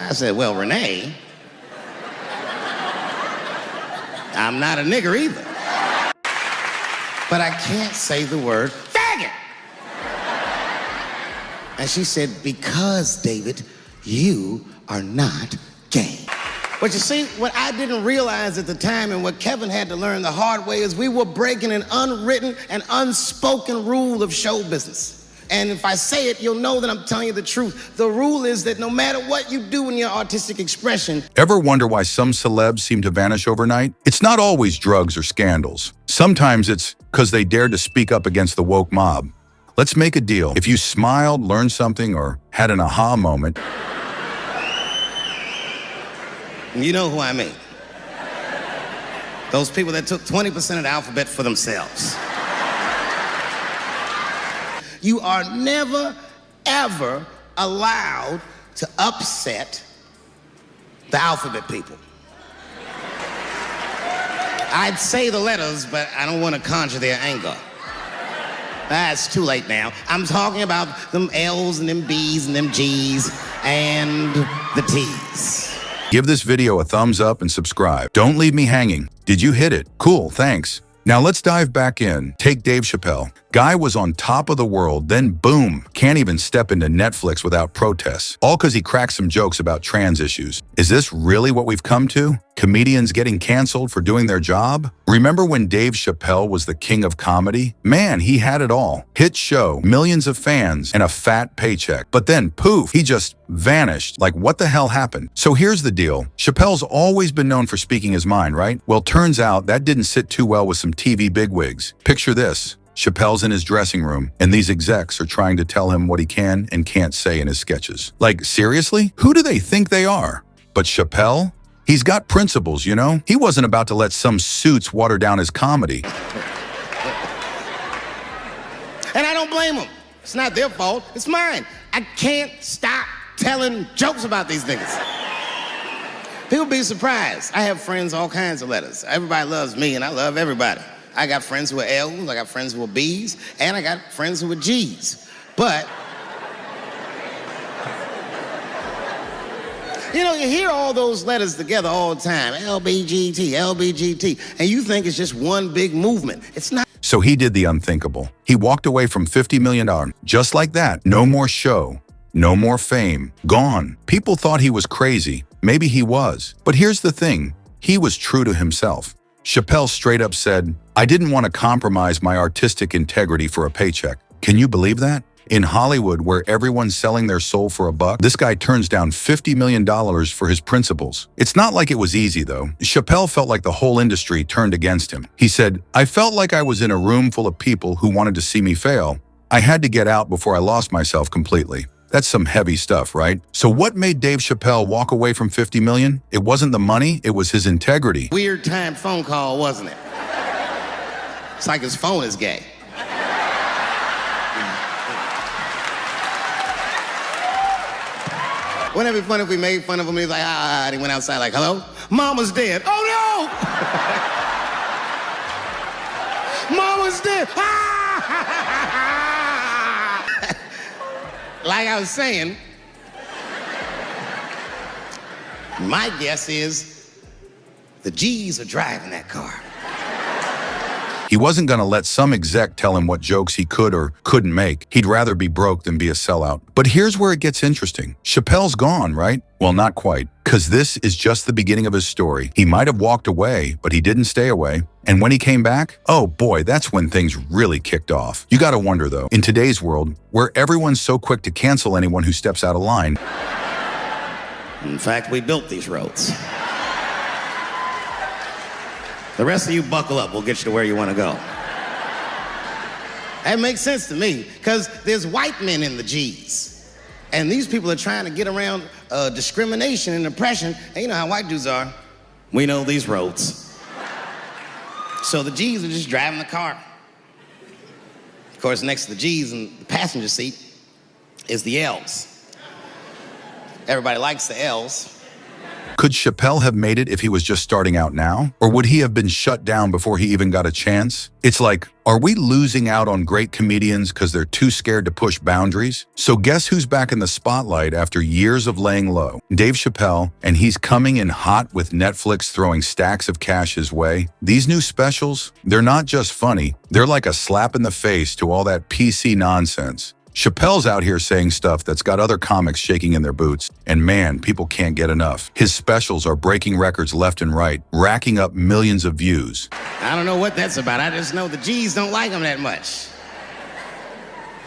I said, well, Renee, I'm not a nigger either. But I can't say the word faggot. And she said, because, David, you are not gay. But you see, what I didn't realize at the time and what Kevin had to learn the hard way is we were breaking an unwritten and unspoken rule of show business. And if I say it, you'll know that I'm telling you the truth. The rule is that no matter what you do in your artistic expression... Ever wonder why some celebs seem to vanish overnight? It's not always drugs or scandals. Sometimes it's because they dared to speak up against the woke mob. Let's make a deal. If you smiled, learned something, or had an aha moment... You know who I mean. Those people that took 20% of the alphabet for themselves. You are never, ever allowed to upset the alphabet people. I'd say the letters, but I don't want to conjure their anger. It's too late now. I'm talking about them L's and them B's and them G's and the T's. Give this video a thumbs up and subscribe. Don't leave me hanging. Did you hit it? Cool, thanks. Now let's dive back in. Take Dave Chappelle. Guy was on top of the world, then boom, can't even step into Netflix without protests. All because he cracked some jokes about trans issues. Is this really what we've come to? Comedians getting canceled for doing their job? Remember when Dave Chappelle was the king of comedy? Man, he had it all. Hit show, millions of fans, and a fat paycheck. But then, poof, he just vanished. Like, what the hell happened? So here's the deal. Chappelle's always been known for speaking his mind, right? Well, turns out that didn't sit too well with some TV bigwigs. Picture this. Chappelle's in his dressing room, and these execs are trying to tell him what he can and can't say in his sketches. Like, seriously? Who do they think they are? But Chappelle? He's got principles, you know? He wasn't about to let some suits water down his comedy. And I don't blame them. It's not their fault, it's mine. I can't stop telling jokes about these niggas. People be surprised. I have friends, all kinds of letters. Everybody loves me, and I love everybody. I got friends who are L's, I got friends who are B's, and I got friends who are G's. But, you know, you hear all those letters together all the time, LBGT, LBGT, and you think it's just one big movement. It's not. So he did the unthinkable. He walked away from $50 million. Just like that, no more show, no more fame, gone. People thought he was crazy. Maybe he was. But here's the thing, he was true to himself. Chappelle straight up said, I didn't want to compromise my artistic integrity for a paycheck. Can you believe that? In Hollywood, where everyone's selling their soul for a buck, this guy turns down $50 million for his principles. It's not like it was easy, though. Chappelle felt like the whole industry turned against him. He said, I felt like I was in a room full of people who wanted to see me fail. I had to get out before I lost myself completely. That's some heavy stuff, right? So what made Dave Chappelle walk away from $50 million? It wasn't the money, it was his integrity. Weird time phone call, wasn't it? It's like his phone is gay. Wouldn't it be funny if we made fun of him? He's like, and he went outside like, hello? Mama's dead. Oh no! Mama's dead. Like I was saying, my guess is the G's are driving that car. He wasn't going to let some exec tell him what jokes he could or couldn't make. He'd rather be broke than be a sellout. But here's where it gets interesting. Chappelle's gone, right? Well, not quite, because this is just the beginning of his story. He might have walked away, but he didn't stay away. And when he came back, oh boy, that's when things really kicked off. You gotta wonder though, in today's world, where everyone's so quick to cancel anyone who steps out of line. In fact, we built these roads. The rest of you buckle up, we'll get you to where you want to go. That makes sense to me, because there's white men in the G's. And these people are trying to get around discrimination and oppression. And you know how white dudes are. We know these roads. So the G's are just driving the car. Of course, next to the G's in the passenger seat is the L's. Everybody likes the L's. Could Chappelle have made it if he was just starting out now? Or would he have been shut down before he even got a chance? It's like, are we losing out on great comedians because they're too scared to push boundaries? So guess who's back in the spotlight after years of laying low? Dave Chappelle, and he's coming in hot with Netflix throwing stacks of cash his way. These new specials, they're not just funny, they're like a slap in the face to all that PC nonsense. Chappelle's out here saying stuff that's got other comics shaking in their boots, and man, people can't get enough. His specials are breaking records left and right, racking up millions of views. I don't know what that's about. I just know the G's don't like him that much.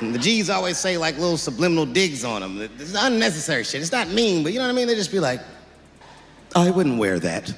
And the G's always say like little subliminal digs on him. It's unnecessary shit. It's not mean, but you know what I mean? They just be like, I wouldn't wear that.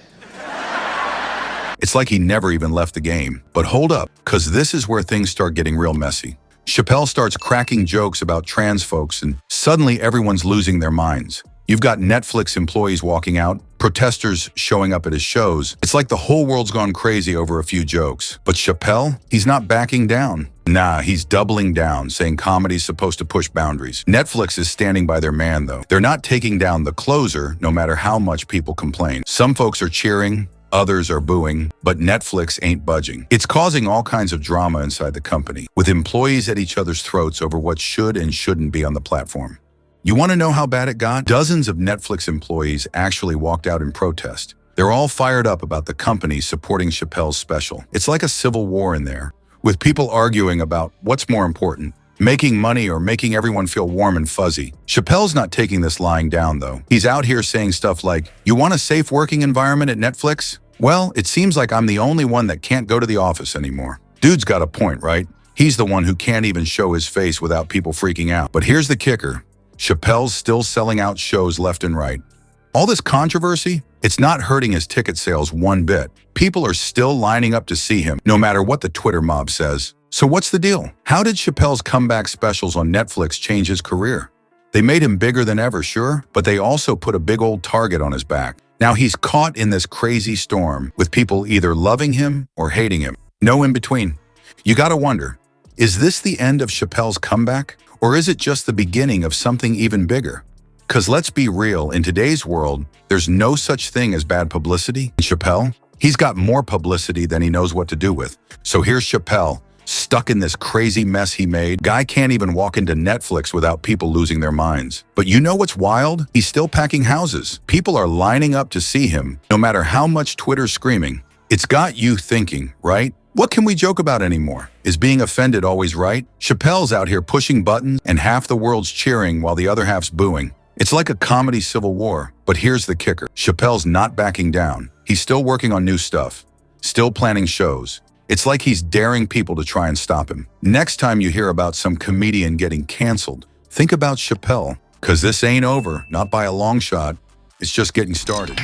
It's like he never even left the game. But hold up, because this is where things start getting real messy. Chappelle starts cracking jokes about trans folks, and suddenly everyone's losing their minds. You've got Netflix employees walking out, protesters showing up at his shows. It's like the whole world's gone crazy over a few jokes. But Chappelle, he's not backing down. Nah, he's doubling down, saying comedy's supposed to push boundaries. Netflix is standing by their man, though. They're not taking down the closer, no matter how much people complain. Some folks are cheering, others are booing, but Netflix ain't budging. It's causing all kinds of drama inside the company, with employees at each other's throats over what should and shouldn't be on the platform. You want to know how bad it got? Dozens of Netflix employees actually walked out in protest. They're all fired up about the company supporting Chappelle's special. It's like a civil war in there, with people arguing about what's more important, making money or making everyone feel warm and fuzzy. Chappelle's not taking this lying down, though. He's out here saying stuff like, you want a safe working environment at Netflix? Well, it seems like I'm the only one that can't go to the office anymore. Dude's got a point, right? He's the one who can't even show his face without people freaking out. But here's the kicker. Chappelle's still selling out shows left and right. All this controversy, it's not hurting his ticket sales one bit. People are still lining up to see him, no matter what the Twitter mob says. So what's the deal? How did Chappelle's comeback specials on Netflix change his career? They made him bigger than ever, sure, but they also put a big old target on his back. Now he's caught in this crazy storm, with people either loving him or hating him. No in between. You gotta wonder, is this the end of Chappelle's comeback? Or is it just the beginning of something even bigger? Because let's be real, in today's world, there's no such thing as bad publicity. And Chappelle, he's got more publicity than he knows what to do with. So here's Chappelle, stuck in this crazy mess he made. Guy can't even walk into Netflix without people losing their minds. But you know what's wild? He's still packing houses. People are lining up to see him, no matter how much Twitter's screaming. It's got you thinking, right? What can we joke about anymore? Is being offended always right? Chappelle's out here pushing buttons, and half the world's cheering while the other half's booing. It's like a comedy civil war, but here's the kicker. Chappelle's not backing down. He's still working on new stuff, still planning shows. It's like he's daring people to try and stop him. Next time you hear about some comedian getting canceled, think about Chappelle, because this ain't over, not by a long shot. It's just getting started.